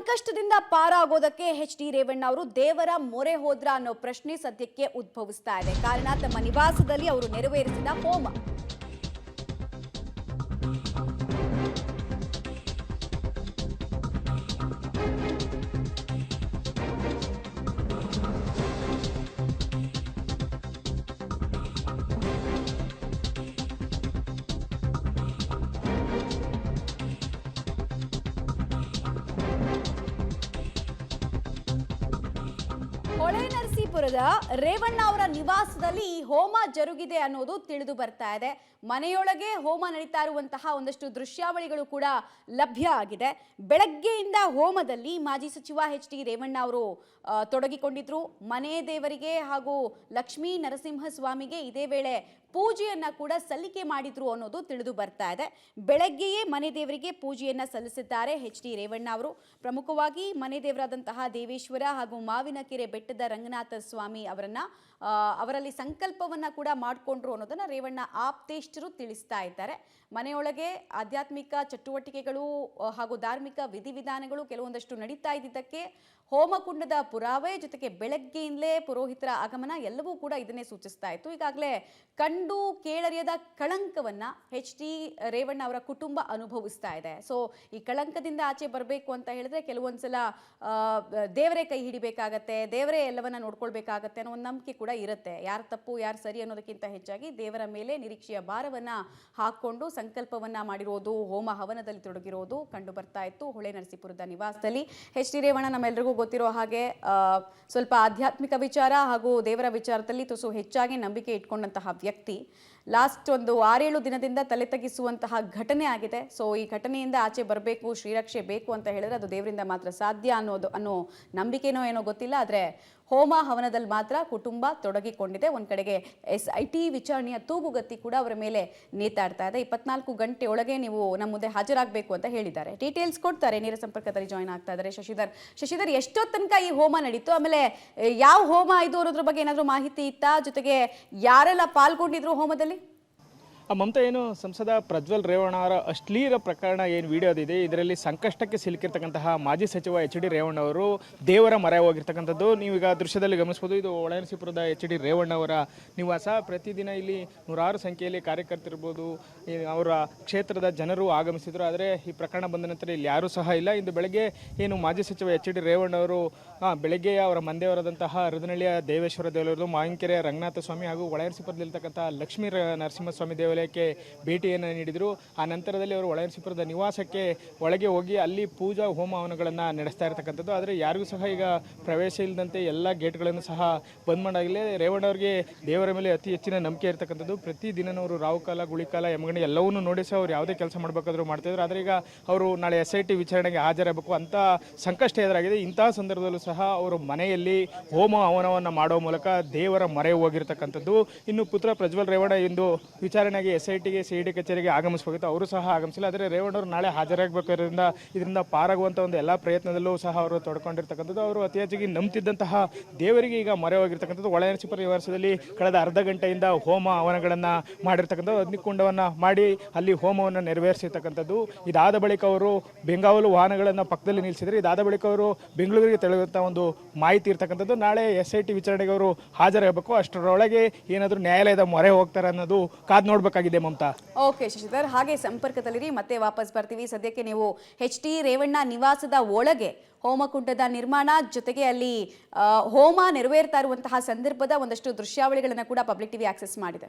ಸಂಕಷ್ಟದಿಂದ ಪಾರಾಗೋದಕ್ಕೆ ಡಿ ರೇವಣ್ಣ ಅವರು ದೇವರ ಮೊರೆ ಹೋದ್ರ ಅನ್ನೋ ಪ್ರಶ್ನೆ ಸದ್ಯಕ್ಕೆ ಉದ್ಭವಿಸ್ತಾ ಇದೆ. ಕಾರಣ ತಮ್ಮ ನಿವಾಸದಲ್ಲಿ ಅವರು ನೆರವೇರಿಸಿದ ಹೋಮ. ಹೊಳೆನರಸೀಪುರದ ರೇವಣ್ಣ ಅವರ ನಿವಾಸದಲ್ಲಿ ಈ ಹೋಮ ಜರುಗಿದೆ ಅನ್ನೋದು ತಿಳಿದು ಬರ್ತಾ ಇದೆ. ಮನೆಯೊಳಗೆ ಹೋಮ ನಡೀತಾ ಇರುವಂತಹ ಒಂದಷ್ಟು ದೃಶ್ಯಾವಳಿಗಳು ಕೂಡ ಲಭ್ಯ ಆಗಿದೆ. ಬೆಳಗ್ಗೆಯಿಂದ ಹೋಮದಲ್ಲಿ ಮಾಜಿ ಸಚಿವ ಡಿ ರೇವಣ್ಣ ಅವರು ತೊಡಗಿಕೊಂಡಿದ್ರು. ಮನೆ ದೇವರಿಗೆ ಹಾಗೂ ಲಕ್ಷ್ಮೀ ನರಸಿಂಹಸ್ವಾಮಿಗೆ ಇದೇ ವೇಳೆ ಪೂಜೆಯನ್ನ ಕೂಡ ಸಲ್ಲಿಕೆ ಮಾಡಿದ್ರು ಅನ್ನೋದು ತಿಳಿದು ಬರ್ತಾ ಇದೆ. ಬೆಳಗ್ಗೆಯೇ ಮನೆ ದೇವರಿಗೆ ಪೂಜೆಯನ್ನ ಸಲ್ಲಿಸಿದ್ದಾರೆ ಡಿ ರೇವಣ್ಣ ಅವರು. ಪ್ರಮುಖವಾಗಿ ಮನೆ ದೇವರಾದಂತಹ ದೇವೇಶ್ವರ ಹಾಗೂ ಮಾವಿನಕೆರೆ ಬೆಟ್ಟದ ರಂಗನಾಥ ಸ್ವಾಮಿ ಅವರಲ್ಲಿ ಸಂಕಲ್ಪವನ್ನ ಕೂಡ ಮಾಡಿಕೊಂಡ್ರು ಅನ್ನೋದನ್ನ ರೇವಣ್ಣ ಆಪ್ತೇಷ್ಟರು ತಿಳಿಸ್ತಾ ಇದ್ದಾರೆ. ಮನೆಯೊಳಗೆ ಆಧ್ಯಾತ್ಮಿಕ ಚಟುವಟಿಕೆಗಳು ಹಾಗೂ ಧಾರ್ಮಿಕ ವಿಧಿವಿಧಾನಗಳು ಕೆಲವೊಂದಷ್ಟು ನಡೀತಾ ಇದ್ದಿದ್ದಕ್ಕೆ ಹೋಮಕುಂಡದ ಪುರಾವೆ ಜೊತೆಗೆ ಬೆಳಗ್ಗೆಯಿಂದಲೇ ಪುರೋಹಿತರ ಆಗಮನ ಎಲ್ಲವೂ ಕೂಡ ಇದನ್ನೇ ಸೂಚಿಸ್ತಾ ಇತ್ತು. ಈಗಾಗಲೇ ಕಂಡು ಕೇಳರಿಯದ ಕಳಂಕವನ್ನ ಡಿ ರೇವಣ್ಣ ಅವರ ಕುಟುಂಬ ಅನುಭವಿಸ್ತಾ ಇದೆ. ಸೊ ಈ ಕಳಂಕದಿಂದ ಆಚೆ ಬರಬೇಕು ಅಂತ ಹೇಳಿದ್ರೆ ಕೆಲವೊಂದ್ಸಲ ದೇವರೇ ಕೈ ಹಿಡಿಬೇಕಾಗತ್ತೆ, ದೇವರೇ ಎಲ್ಲವನ್ನ ನೋಡ್ಕೊಳ್ಬೇಕಾಗತ್ತೆ ಅನ್ನೋ ಒಂದು ನಂಬಿಕೆ ಕೂಡ ಇರುತ್ತೆ. ಯಾರು ತಪ್ಪು ಯಾರು ಸರಿ ಅನ್ನೋದಕ್ಕಿಂತ ಹೆಚ್ಚಾಗಿ ದೇವರ ಮೇಲೆ ನಿರೀಕ್ಷೆಯ ಭಾರವನ್ನ ಹಾಕೊಂಡು ಸಂಕಲ್ಪವನ್ನ ಮಾಡಿರೋದು, ಹೋಮ ಹವನದಲ್ಲಿ ತೊಡಗಿರೋದು ಕಂಡು ಬರ್ತಾ ಇತ್ತು ಹೊಳೆನರಸೀಪುರದ ನಿವಾಸದಲ್ಲಿ. ಡಿ ರೇವಣ್ಣ ನಮ್ಮೆಲ್ಲರಿಗೂ ಗೊತ್ತಿರೋ ಹಾಗೆ ಸ್ವಲ್ಪ ಆಧ್ಯಾತ್ಮಿಕ ವಿಚಾರ ಹಾಗೂ ದೇವರ ವಿಚಾರದಲ್ಲಿ ತುಸು ಹೆಚ್ಚಾಗಿ ನಂಬಿಕೆ ಇಟ್ಕೊಂಡಂತಹ ವ್ಯಕ್ತಿ. ಲಾಸ್ಟ್ ಒಂದು 6-7 ದಿನದಿಂದ ತಲೆ ತಗ್ಗಿಸುವಂತಹ ಘಟನೆ ಆಗಿದೆ. ಸೊ ಈ ಘಟನೆಯಿಂದ ಆಚೆ ಬರಬೇಕು, ಶ್ರೀರಕ್ಷೆ ಬೇಕು ಅಂತ ಹೇಳಿದ್ರೆ ಅದು ದೇವರಿಂದ ಮಾತ್ರ ಸಾಧ್ಯ ಅನ್ನೋ ನಂಬಿಕೆನೋ ಏನೋ ಗೊತ್ತಿಲ್ಲ. ಆದರೆ ಹೋಮ ಹವನದಲ್ಲಿ ಮಾತ್ರ ಕುಟುಂಬ ತೊಡಗಿಕೊಂಡಿದೆ. ಒಂದ್ ಕಡೆಗೆ SIT ವಿಚಾರಣೆಯ ತೂಗುಗತ್ತಿ ಕೂಡ ಅವರ ಮೇಲೆ ನೇತಾಡ್ತಾ ಇದೆ. 24 ಗಂಟೆ ಒಳಗೆ ನೀವು ನಮ್ಮ ಮುಂದೆ ಹಾಜರಾಗಬೇಕು ಅಂತ ಹೇಳಿದ್ದಾರೆ. ಡೀಟೇಲ್ಸ್ ಕೊಡ್ತಾರೆ. ನೇರ ಸಂಪರ್ಕದಲ್ಲಿ ಜಾಯ್ನ್ ಆಗ್ತಾ ಇದ್ದಾರೆ ಶಶಿಧರ್. ಎಷ್ಟೋ ತನಕ ಈ ಹೋಮ ನಡೀತು, ಆಮೇಲೆ ಯಾವ ಹೋಮ ಇದು ಅನ್ನೋದ್ರ ಬಗ್ಗೆ ಏನಾದರೂ ಮಾಹಿತಿ ಇತ್ತಾ? ಜೊತೆಗೆ ಯಾರೆಲ್ಲ ಪಾಲ್ಗೊಂಡಿದ್ರು ಹೋಮದಲ್ಲಿ? ಮಮತಾ, ಏನು ಸಂಸದ ಪ್ರಜ್ವಲ್ ರೇವಣ್ಣ ಅವರ ಅಶ್ಲೀಲ ಪ್ರಕರಣ ಏನು ವಿಡಿಯೋದಿದೆ, ಇದರಲ್ಲಿ ಸಂಕಷ್ಟಕ್ಕೆ ಸಿಲುಕಿರ್ತಕ್ಕಂತಹ ಮಾಜಿ ಸಚಿವ ಡಿ ರೇವಣ್ಣ ಅವರು ದೇವರ ಮೊರೆ ಹೋಗಿರ್ತಕ್ಕಂಥದ್ದು ನೀವೀಗ ದೃಶ್ಯದಲ್ಲಿ ಗಮನಿಸಬಹುದು. ಇದು ಹೊಳೆನರಸೀಪುರದ ಡಿ ರೇವಣ್ಣ ಅವರ ನಿವಾಸ. ಪ್ರತಿದಿನ ಇಲ್ಲಿ ನೂರಾರು ಸಂಖ್ಯೆಯಲ್ಲಿ ಕಾರ್ಯಕರ್ತರಿರ್ಬೋದು, ಅವರ ಕ್ಷೇತ್ರದ ಜನರು ಆಗಮಿಸಿದರು. ಆದರೆ ಈ ಪ್ರಕರಣ ಬಂದ ನಂತರ ಇಲ್ಲಿ ಯಾರೂ ಸಹ ಇಲ್ಲ. ಇಂದು ಬೆಳಗ್ಗೆ ಏನು ಮಾಜಿ ಸಚಿವ ಡಿ ರೇವಣ್ಣ ಅವರು ಬೆಳಗ್ಗೆ ಅವರ ಮಂದೇವರಾದಂತಹ ಹರದನಹಳ್ಳಿಯ ದೇವೇಶ್ವರ ದೇವಾಲಯದ್ದು, ಮಾವಿನಕೆರೆ ರಂಗನಾಥ ಸ್ವಾಮಿ ಹಾಗೂ ಹೊಳೆನರಸೀಪುರದಲ್ಲಿರ್ತಕ್ಕಂಥ ಲಕ್ಷ್ಮೀ ನರಸಿಂಹಸ್ವಾಮಿ ದೇವಾಲಯಕ್ಕೆ ಭೇಟಿಯನ್ನು ನೀಡಿದರು. ಆ ನಂತರದಲ್ಲಿ ಅವರು ಹೊಳೆನರಸೀಪುರದ ನಿವಾಸಕ್ಕೆ ಒಳಗೆ ಹೋಗಿ ಅಲ್ಲಿ ಪೂಜಾ ಹೋಮ ಹವನಗಳನ್ನು ನಡೆಸ್ತಾ ಇರತಕ್ಕಂಥದ್ದು. ಆದರೆ ಯಾರಿಗೂ ಸಹ ಈಗ ಪ್ರವೇಶ ಇಲ್ಲದಂತೆ ಎಲ್ಲ ಗೇಟ್ಗಳನ್ನು ಸಹ ಬಂದ್ ಮಾಡಾಗಲೇ ರೇವಣ್ಣ ಅವರಿಗೆ ದೇವರ ಮೇಲೆ ಅತಿ ಹೆಚ್ಚಿನ ನಂಬಿಕೆ ಇರತಕ್ಕಂಥದ್ದು. ಪ್ರತಿದಿನವರು ರಾಹುಕಾಲ ಗುಳಿಕಾಲ ಯಮಗಂಡಿ ಎಲ್ಲವನ್ನೂ ನೋಡಿ ಸಹ ಅವ್ರು ಯಾವುದೇ ಕೆಲಸ ಮಾಡಬೇಕಾದ್ರೂ ಮಾಡ್ತಿದ್ರು. ಆದರೆ ಈಗ ಅವರು ನಾಳೆ SIT ವಿಚಾರಣೆಗೆ ಹಾಜರಾಗಬೇಕು ಅಂತ ಸಂಕಷ್ಟ ಎದುರಾಗಿದೆ. ಇಂತಹ ಸಂದರ್ಭದಲ್ಲೂ ಸಹ ಅವರು ಮನೆಯಲ್ಲಿ ಹೋಮ ಹವನವನ್ನು ಮಾಡೋ ಮೂಲಕ ದೇವರ ಮೊರೆ ಹೋಗಿರ್ತಕ್ಕಂಥದ್ದು. ಇನ್ನು ಪುತ್ರ ಪ್ರಜ್ವಲ್ ರೇವಣ್ಣ ಇಂದು ವಿಚಾರಣೆಗೆ SITಗೆ CID ಕಚೇರಿಗೆ ಆಗಮಿಸಬೇಕಿತ್ತು, ಅವರು ಸಹ ಆಗಮಿಸಿಲ್ಲ. ಆದರೆ ರೇವಣ್ಣ ಅವರು ನಾಳೆ ಹಾಜರಾಗಬೇಕಾದ್ರಿಂದ ಇದರಿಂದ ಪಾರಾಗುವಂಥ ಒಂದು ಎಲ್ಲ ಪ್ರಯತ್ನದಲ್ಲೂ ಸಹ ಅವರು ತೊಡ್ಕೊಂಡಿರ್ತಕ್ಕಂಥದ್ದು. ಅವರು ಅತಿ ಹೆಚ್ಚಾಗಿ ನಂಬ್ತಿದ್ದಂತಹ ದೇವರಿಗೆ ಈಗ ಮೊರೆ ಹೋಗಿರ್ತಕ್ಕಂಥದ್ದು. ಹೊಳೆನರಸೀಪುರ ನಿವಾಸದಲ್ಲಿ ಕಳೆದ ಅರ್ಧ ಗಂಟೆಯಿಂದ ಹೋಮ ಹವನಗಳನ್ನು ಮಾಡಿರ್ತಕ್ಕಂಥದ್ದು. ಅಗ್ನಿಕುಂಡವನ್ನು ಮಾಡಿ ಅಲ್ಲಿ ಹೋಮವನ್ನು ನೆರವೇರಿಸಿರ್ತಕ್ಕಂಥದ್ದು. ಇದಾದ ಬಳಿಕ ಅವರು ಬೆಂಗಾವಲು ವಾಹನಗಳನ್ನು ಪಕ್ಕದಲ್ಲಿ ನಿಲ್ಲಿಸಿದರೆ, ಇದಾದ ಬಳಿಕ ಅವರು ಬೆಂಗಳೂರಿಗೆ ತೆರಳುವಂಥ ಒಂದು ಮಾಹಿತಿ ಇರ್ತಕ್ಕಂಥದ್ದು. ನಾಳೆ SIT ವಿಚಾರಣೆಗೆ ಅವರು ಹಾಜರಾಗಬೇಕು. ಅಷ್ಟರೊಳಗೆ ಏನಾದರೂ ನ್ಯಾಯಾಲಯದ ಮೊರೆ ಹೋಗ್ತಾರೆ ಅನ್ನೋದು ಕಾದ್ ನೋಡ್ಬೇಕಾಗಿದೆ ಮಮತಾ. ಓಕೆ ಶಶಿಧರ್, ಹಾಗೆ ಸಂಪರ್ಕದಲ್ಲಿರಿ, ಮತ್ತೆ ವಾಪಸ್ ಬರ್ತೀವಿ. ಸದ್ಯಕ್ಕೆ ನೀವು ಡಿ ರೇವಣ್ಣ ನಿವಾಸದ ಒಳಗೆ ಹೋಮಕುಂಡದ ನಿರ್ಮಾಣ ಜೊತೆಗೆ ಅಲ್ಲಿ ಹೋಮ ನೆರವೇರ್ತಾ ಇರುವಂತಹ ಸಂದರ್ಭದ ಒಂದಷ್ಟು ದೃಶ್ಯಾವಳಿಗಳನ್ನು ಕೂಡ ಪಬ್ಲಿಕ್ ಟಿವಿ ಆಕ್ಸೆಸ್ ಮಾಡಿದೆ.